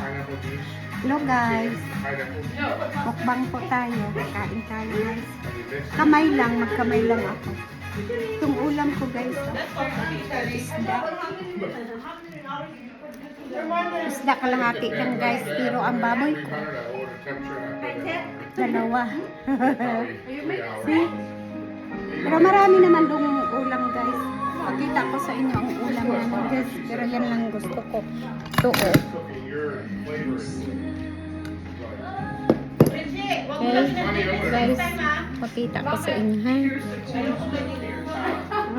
Hello guys. Mukbang po tayo. Kain tayo guys. Kamay lang. Magkamay lang ako. Itong ulam ko guys. Isda. Isda kalahati lang guys. Pero ang baboy ko. Dalawa. See? Pero marami naman dong ulam guys. Pakita ko sa inyo ang ulam namin guys. Pero yan lang gusto ko. Ito oh. Okay, guys, pakita ko sa inyo, ha?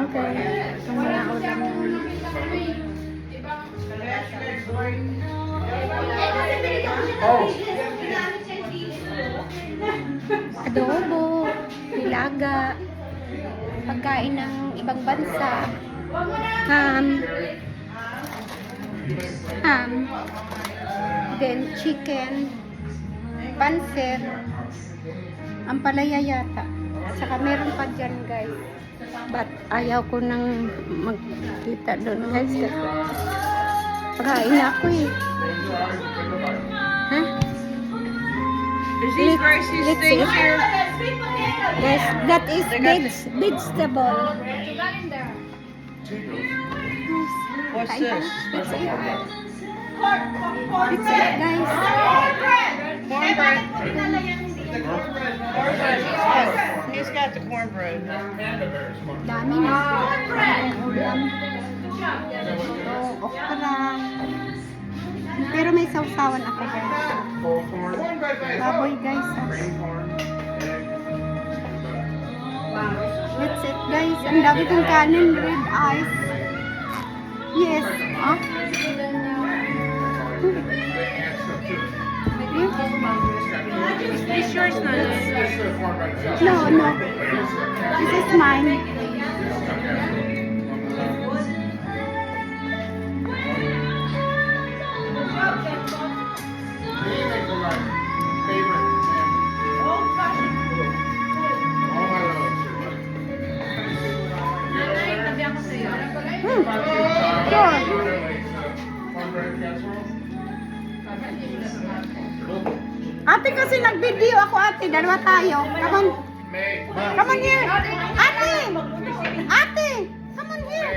Okay, itong mga ulam namin. Adobo, nilaga, pagkain ng ibang bansa, ham, then chicken, pansit, ampalaya yata. Saka meron pa dyan guys. But ayaw ko nang magkita doon guys. Pagkain ako eh. Ha? Let's see. Yes, that is vegetable. What's this? Let's eat. Let's eat guys. Cornbread. He's got the cornbread. Dami na. Ang ulam. Ito, okra. Pero may sausawan ako guys. Baboy guys. Let's eat guys. Ang dami kong kanin. Red eyes. Yes. Oh. Is yours nuts? No. This is mine. Ate kasi nag-video ako ate, dalawa tayo. Come on. Come on here. Ate! Ate! Come on here.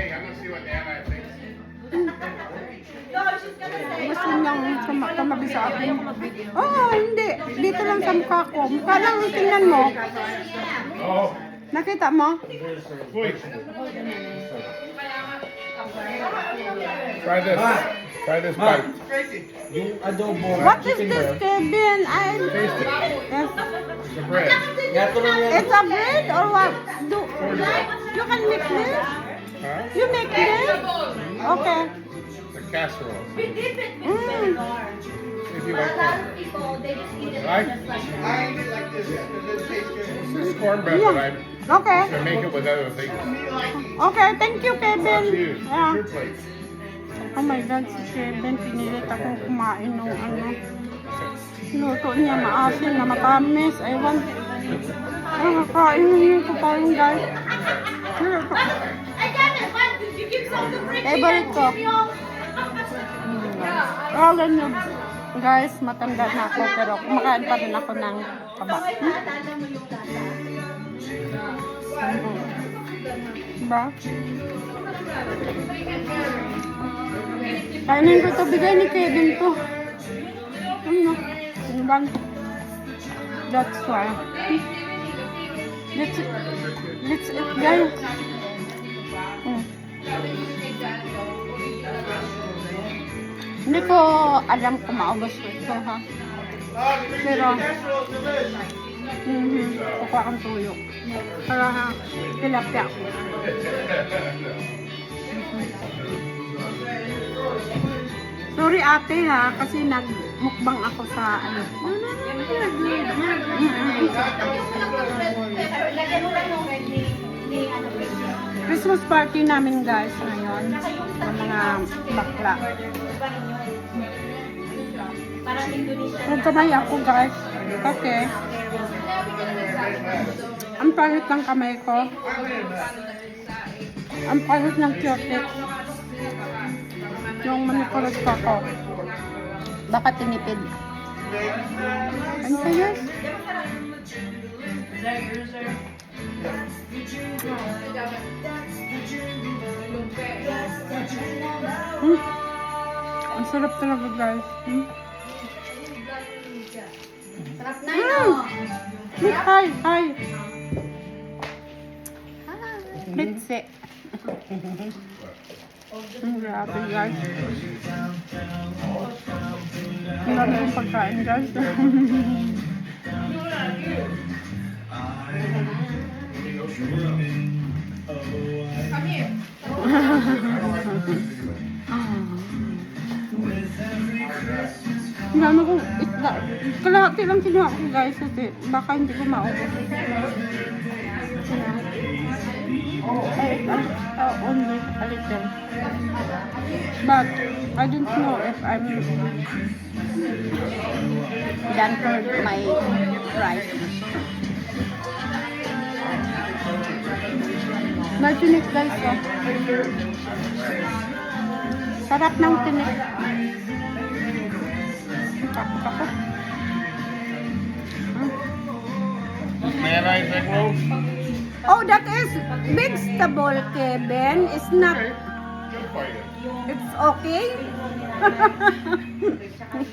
Gusto niyang tumabi sa akin. Oh, hindi. Dito lang sa mukha ko. Mukha lang, tingnan mo. Nakita mo? Try this. Try this bite. Yung adobo. What is this, Kevin? Taste it. Yes. It's a bread. Yato lang yan. It's a bread or what? You can make this? Huh? You make this? Okay. It's a casserole. Mm. If you like cornbread. Right? This is cornbread, but I'm Okay. going to make it with other things. Okay, thank you, Up to Kevin. you. It's Yeah. your plate. Oh my God, si Kevin, pinilit akong kumain ng ano. Luto niya, maasin na matamis. Ewan. Ay, kakain niyo ko pa rin, guys. Favorite ko. Oh, ganyan. Guys, matanda na ako, pero kumakain pa rin ako ng kaba. Diba? Kainin ko ito, bigay ni Kevin to. Ano? Ano ba? That's why. Let's eat, guys. Hindi ko alam kung maubos ko ito, ha? Pero, kukuha kang tuyo. Para, ha, tilapia. Sorry ate ha, kasi nagmukbang ako sa ano. Christmas party namin guys ngayon. Ng mga bakla. Nagkamay ako guys. Kasi ang pangit ng kamay ko. Ang pangit ng cutic. Yung manipulat ko ako. Baka tinipid. Ano pa yun? Hmm. Ang sarap talaga guys. Hmm. Sarap na yun. Hi, hi. Litse. Grabe guys. Ang dami kong pagkain guys. Ang dami kong isda. Kalahati lang kinuha ko guys kasi baka hindi ko maubos. Only a little. But I don't know if I'm done for my rice. May tinik guys oh. Sarap ng tinik. Takot ako. May rice egg roll? Oh, that is vegetable, Kevin. It's not. Good for you. It's okay.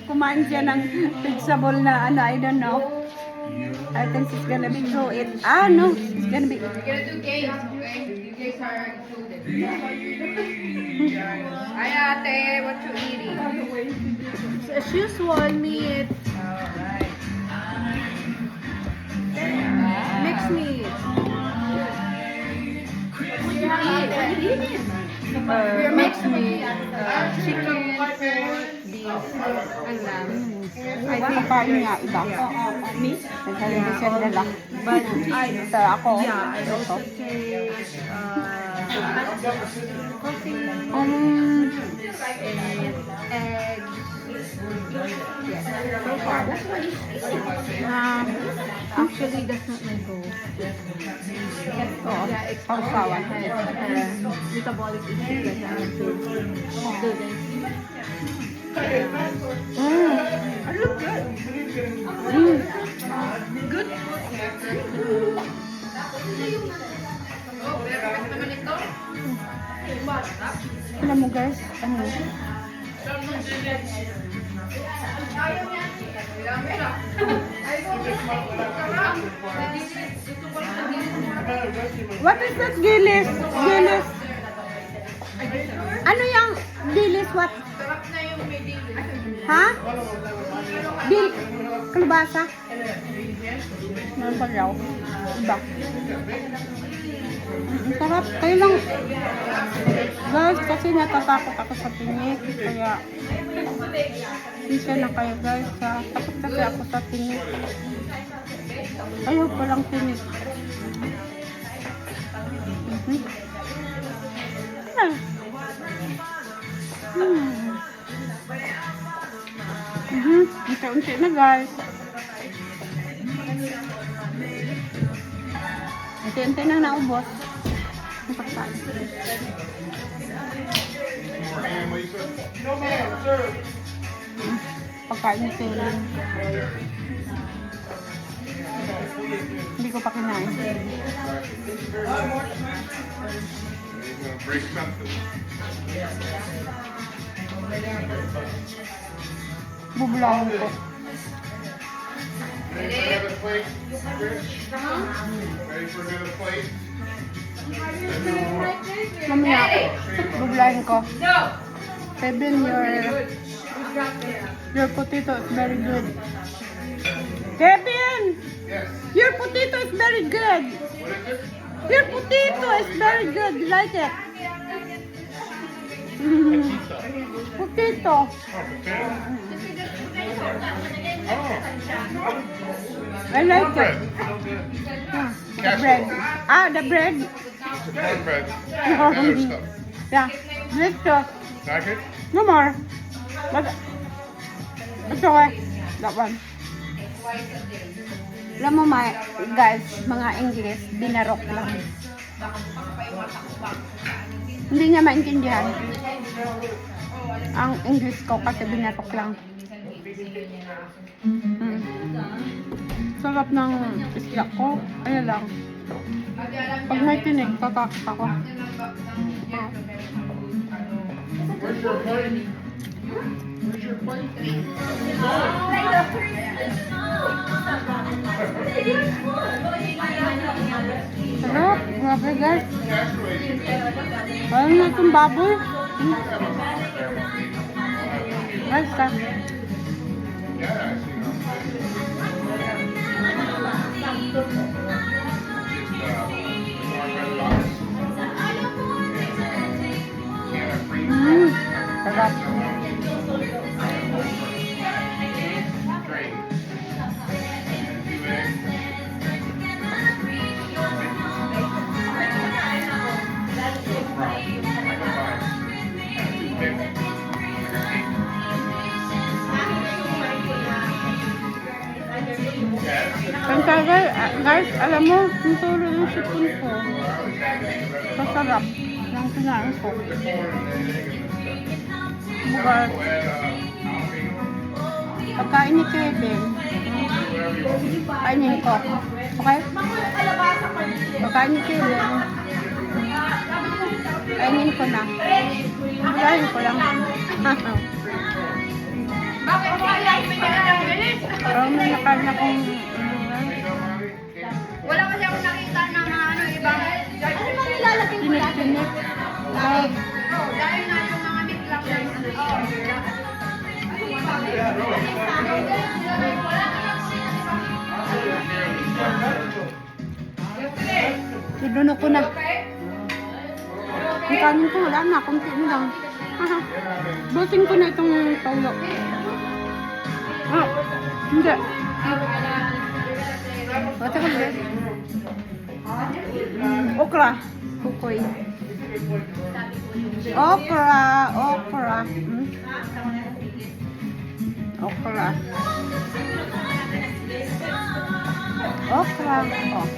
Kumain siya ng vegetable na ano, I don't know. I think it's gonna be so it. Ah, no, it's gonna be. We're gonna do games, okay? You guys are included. Ay, ate, what you eating? As usual, meat. Mixed meat. Mixed meat. Chicken, pork, beef, and lamb. I think kain nga iba. Meat? Nagkalimutan nila. But ako. Yeah, I also take coffee, egg. Yes. So far, that's what it's actually, that's not my goal. Yeah, it's sausawan. Metabolic issues that I have to do this. I look good. Good. Alam mo guys, ano? What is that gilis? Gilis? Ano yung gilis? What? Ha? Bil? Kalabasa? Meron pa raw. Iba. Ang sarap. Kayo lang. Guys, kasi natatakot ako sa tinik. Kaya, isa na kayo guys. Ha? Takot kasi ako sa tinik. Ayaw pa lang tinik. Unti-unti na guys. Unti-unti na naubos. Ang pagkain. No ma'am, sir. Pagkain ni Celine. Hindi ko pa kinain. Break something. Bubulahan ko. Ready for another plate, Rich? Ready for another plate? Mamaya, bubulahan ko. Kevin, your potato is very good. Kevin! Yes. Your potato is very good. What is it? Your potato is very good. You like it? Potato. Oh, potato. I like it. Cornbread. The bread. Ah, the bread. It's cornbread. Other stuff. Yeah. Let's go. Like it? No more. But it's okay. That one. Alam mo guys, mga English, binarok lang. Hindi niya maintindihan. Ang English ko kasi binarok lang. Mm. Sarap ng isla ko. Ayan lang. Pag may tinik, kakakita ko. Where's your plate? Where's your plate? Sarap. Grabe guys. Actually, Parang na itong baboy. Guys, ka. Sarap. Guys, alam mo, yung tulo yung sipon ko. Masarap. Yung kinain ko. Bukas. Pagkain ni Kevin. Kainin ko. Okay? Pagkain ni Kevin. Kainin ko na. Kainin ko lang. Bakit mo alam mo yung bilis? Pero may nakain akong Wala kasi ako nakita ng mga ibang... Ano bang nilalagay mo lahat? tinik-tinik. Dahil na yung mga meat lang na Sinuno ko na. Ang kanin ko wala na. Kunti na lang. Busin ko na itong taulo. Ah, hindi. Bata ko ba? Okra. Kukoy. Okra. Okra. Okra. Okra. Oh.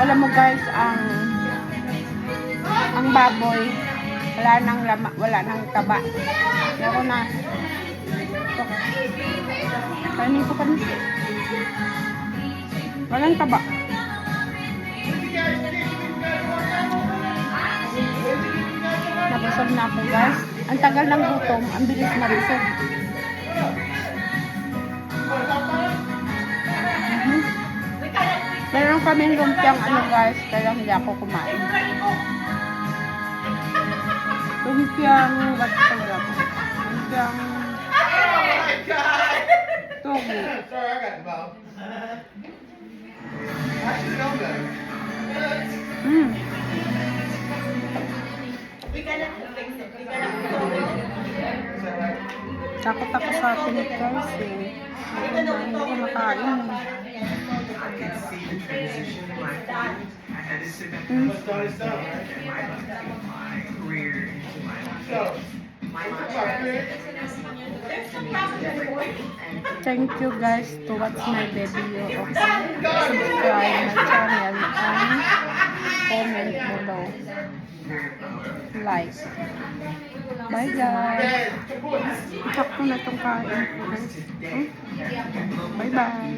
Alam mo guys, ang baboy wala nang lama, wala nang taba. Kaya ko na kanin ko kanina. Walang taba. Nabusog na ako guys. Ang tagal ng gutom, ang bilis mabusog. Meron kaming lumpiang ano guys, kaya hindi ako kumain. Lumpiang what pag lumpiang togi. Sorry, I got the mouth. I should know that. Takot ako sa tinik guys eh. Hindi ko makain. Thank you guys to watch my video. Subscribe my channel and comment below. Like. Bye guys. Sakto na itong kain ko guys. Bye bye.